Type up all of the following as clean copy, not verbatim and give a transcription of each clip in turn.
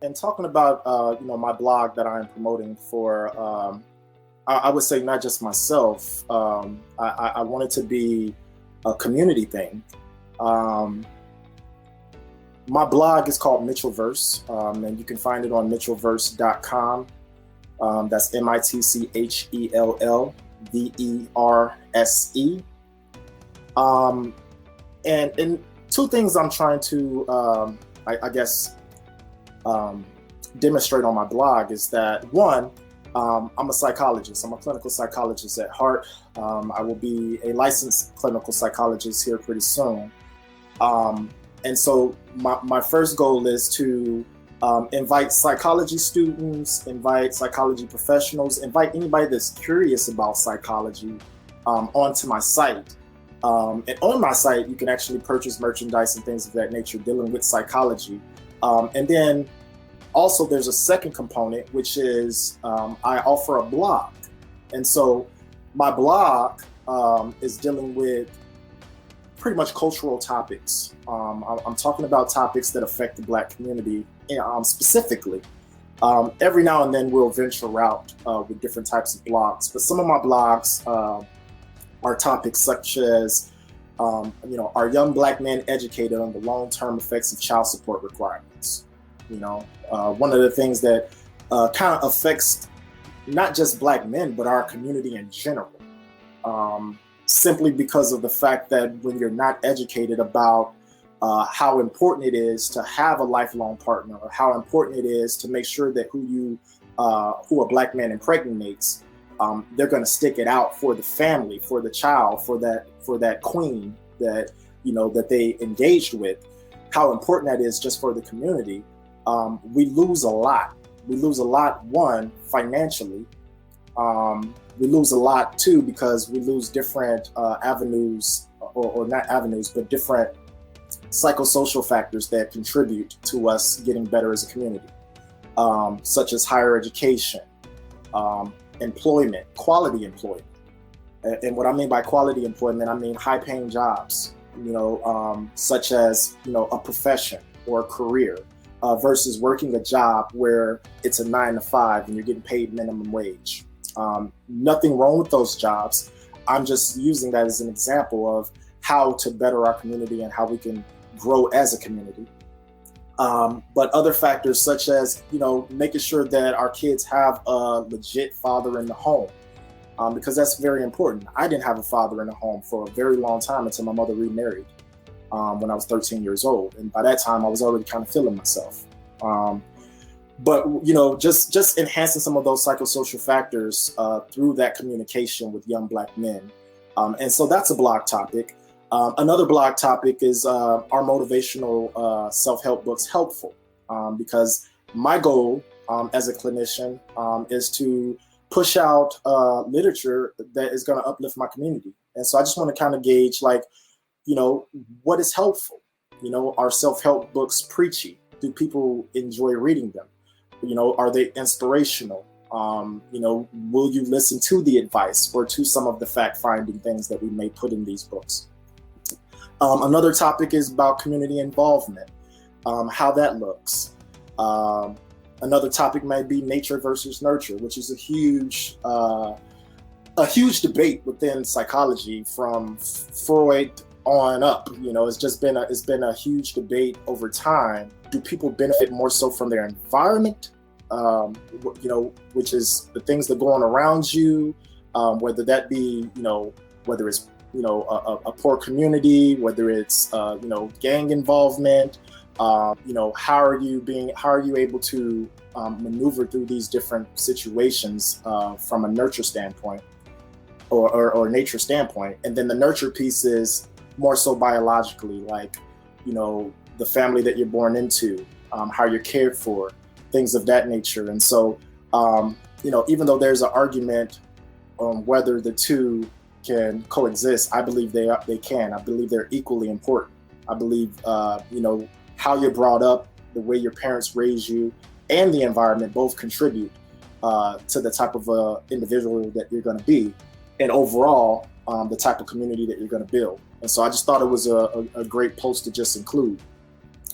And talking about my blog that I'm promoting for, I would say not just myself. I want it to be a community thing. Um, my blog is called Mitchellverse, and you can find it on mitchellverse.com. That's MITCHELLVERSE. Um, and two things I'm trying to, I guess, um, demonstrate on my blog is that one, I'm a psychologist. I'm a clinical psychologist at heart. I will be a licensed clinical psychologist here pretty soon. And so my first goal is to invite psychology students, invite psychology professionals, invite anybody that's curious about psychology onto my site. And on my site, you can actually purchase merchandise and things of that nature dealing with psychology. And then also there's a second component, which is I offer a blog. And so my blog is dealing with pretty much cultural topics. I'm talking about topics that affect the Black community specifically. Every now and then we'll venture out with different types of blogs, but some of my blogs are topics such as, are young Black men educated on the long-term effects of child support requirements? One of the things that kind of affects not just Black men, but our community in general. Simply because of the fact that when you're not educated about how important it is to have a lifelong partner, or how important it is to make sure that who a Black man impregnates, they're going to stick it out for the family, for the child, for that queen that that they engaged with. How important that is just for the community. We lose a lot. We lose a lot. One, financially. We lose a lot too because we lose different avenues, or not avenues, but different psychosocial factors that contribute to us getting better as a community, such as higher education, employment, quality employment. And what I mean by quality employment, I mean high-paying jobs, such as a profession or a career, versus working a job where it's a 9 to 5 and you're getting paid minimum wage. Nothing wrong with those jobs. I'm just using that as an example of how to better our community and how we can grow as a community. But other factors such as, making sure that our kids have a legit father in the home, because that's very important. I didn't have a father in the home for a very long time until my mother remarried when I was 13 years old. And by that time, I was already kind of feeling myself. But just enhancing some of those psychosocial factors through that communication with young Black men. And so that's a blog topic. Another blog topic is, are motivational self-help books helpful? Because my goal as a clinician is to push out literature that is going to uplift my community. And so I just want to kind of gauge, what is helpful? Are self-help books preachy? Do people enjoy reading them? Are they inspirational? Will you listen to the advice or to some of the fact-finding things that we may put in these books? Another topic is about community involvement, how that looks. Another topic might be nature versus nurture, which is a huge debate within psychology from Freud on up. It's been a huge debate over time. Do people benefit more so from their environment, which is the things that go on around you, whether that be, whether it's, a poor community, whether it's, gang involvement, how are you able to maneuver through these different situations from a nurture standpoint or nature standpoint. And then the nurture piece is more so biologically, like, the family that you're born into, how you're cared for, things of that nature. And so, even though there's an argument on whether the two can coexist, I believe they can. I believe they're equally important. I believe, how you're brought up, the way your parents raise you, and the environment both contribute to the type of individual that you're going to be, and overall, the type of community that you're going to build. And so I just thought it was a great post to just include.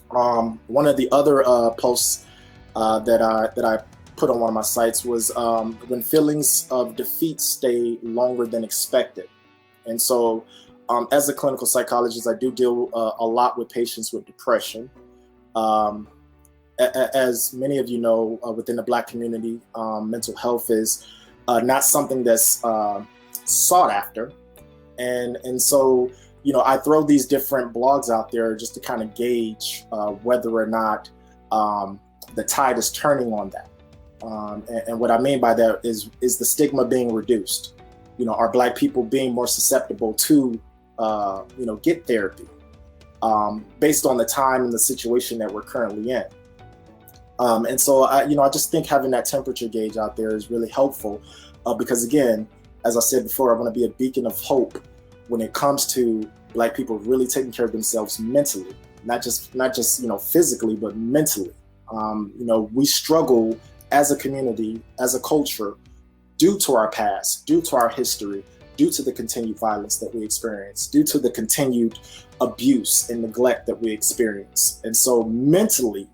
One of the other posts that I put on one of my sites was when feelings of defeat stay longer than expected. And so, as a clinical psychologist, I do deal a lot with patients with depression. Um, as many of you know, within the Black community, mental health is not something that's sought after, and so I throw these different blogs out there just to kind of gauge whether or not the tide is turning on that. And what I mean by that is the stigma being reduced. Are Black people being more susceptible to get therapy based on the time and the situation that we're currently in. And so I just think having that temperature gauge out there is really helpful because, again, as I said before, I want to be a beacon of hope when it comes to Black people really taking care of themselves mentally, not just physically, but mentally. We struggle as a community, as a culture, due to our past, due to our history, due to the continued violence that we experience, due to the continued abuse and neglect that we experience. And so mentally,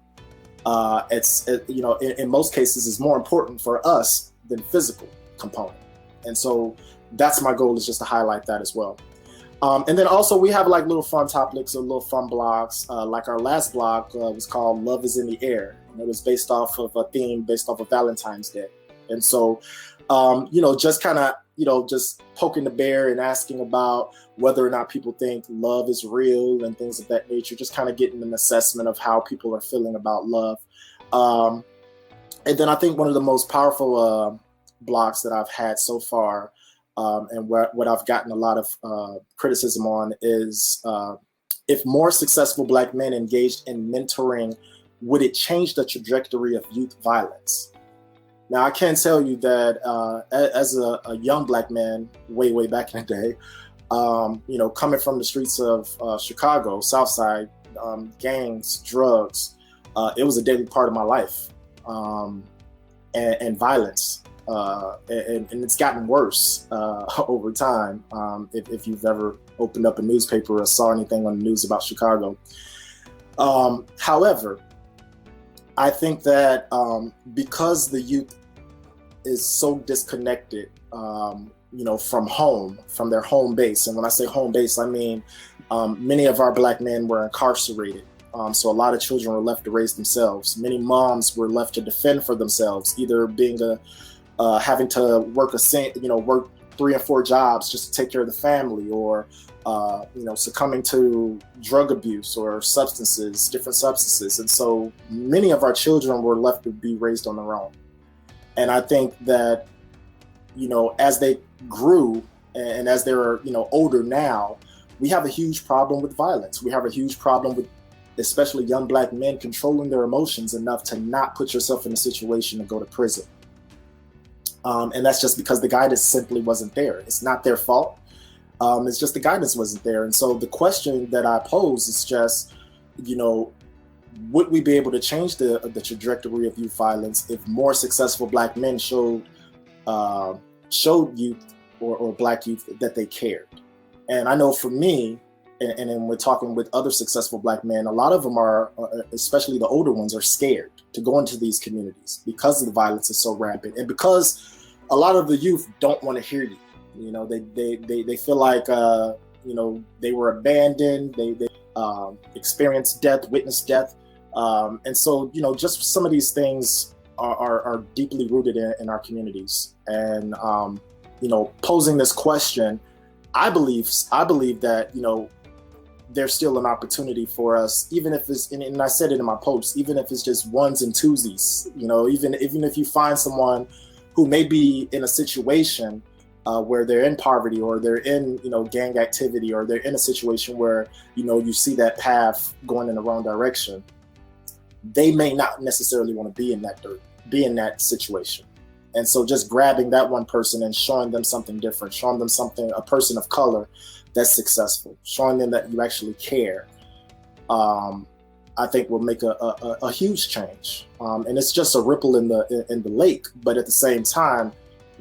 in most cases, is more important for us than physical component. And so that's my goal, is just to highlight that as well. And then also we have like little fun topics or little fun blogs. Like our last blog was called Love is in the Air. And it was based off of a theme based off of Valentine's Day. And so, just kind of, just poking the bear and asking about whether or not people think love is real and things of that nature, just kind of getting an assessment of how people are feeling about love. And then I think one of the most powerful blogs that I've had so far, and what I've gotten a lot of criticism on is if more successful Black men engaged in mentoring, would it change the trajectory of youth violence? Now, I can tell you that as a young Black man, way back in the day, coming from the streets of Chicago, Southside, gangs, drugs, it was a daily part of my life, and violence. And it's gotten worse over time. If you've ever opened up a newspaper or saw anything on the news about Chicago. However, I think that because the youth is so disconnected, from home, from their home base. And when I say home base, I mean many of our Black men were incarcerated. So a lot of children were left to raise themselves. Many moms were left to defend for themselves, either being having to work work 3 or 4 jobs just to take care of the family, or succumbing to drug abuse or different substances. And so many of our children were left to be raised on their own. And I think that, as they grew and as they're, older now, we have a huge problem with violence. We have a huge problem with especially young Black men controlling their emotions enough to not put yourself in a situation to go to prison. And that's just because the guidance simply wasn't there. It's not their fault. It's just the guidance wasn't there. And so the question that I pose is just, would we be able to change the trajectory of youth violence if more successful Black men showed youth or Black youth that they cared? And I know for me, and then we're talking with other successful Black men, a lot of them are, especially the older ones, are scared to go into these communities because the violence is so rampant, and because a lot of the youth don't want to hear you. They feel like they were abandoned. They experienced death, witnessed death, and so just some of these things are deeply rooted in our communities. And posing this question, I believe that there's still an opportunity for us, even if it's, and I said it in my post, even if it's just ones and twosies, even if you find someone who may be in a situation where they're in poverty, or they're in, gang activity, or they're in a situation where, you see that path going in the wrong direction, they may not necessarily want to be in that situation. And so just grabbing that one person and showing them something different, showing them a person of color that's successful, showing them that you actually care, I think will make a huge change. And it's just a ripple in the lake, but at the same time,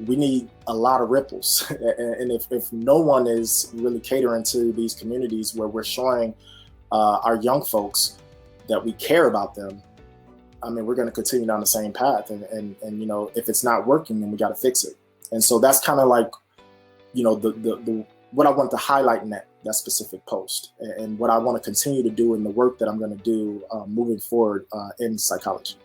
we need a lot of ripples. And if no one is really catering to these communities where we're showing our young folks that we care about them, I mean, we're going to continue down the same path. And, you know, if it's not working, then we got to fix it. And so that's kind of like, you know, the what I want to highlight in that specific post, and what I want to continue to do in the work that I'm going to do moving forward in psychology.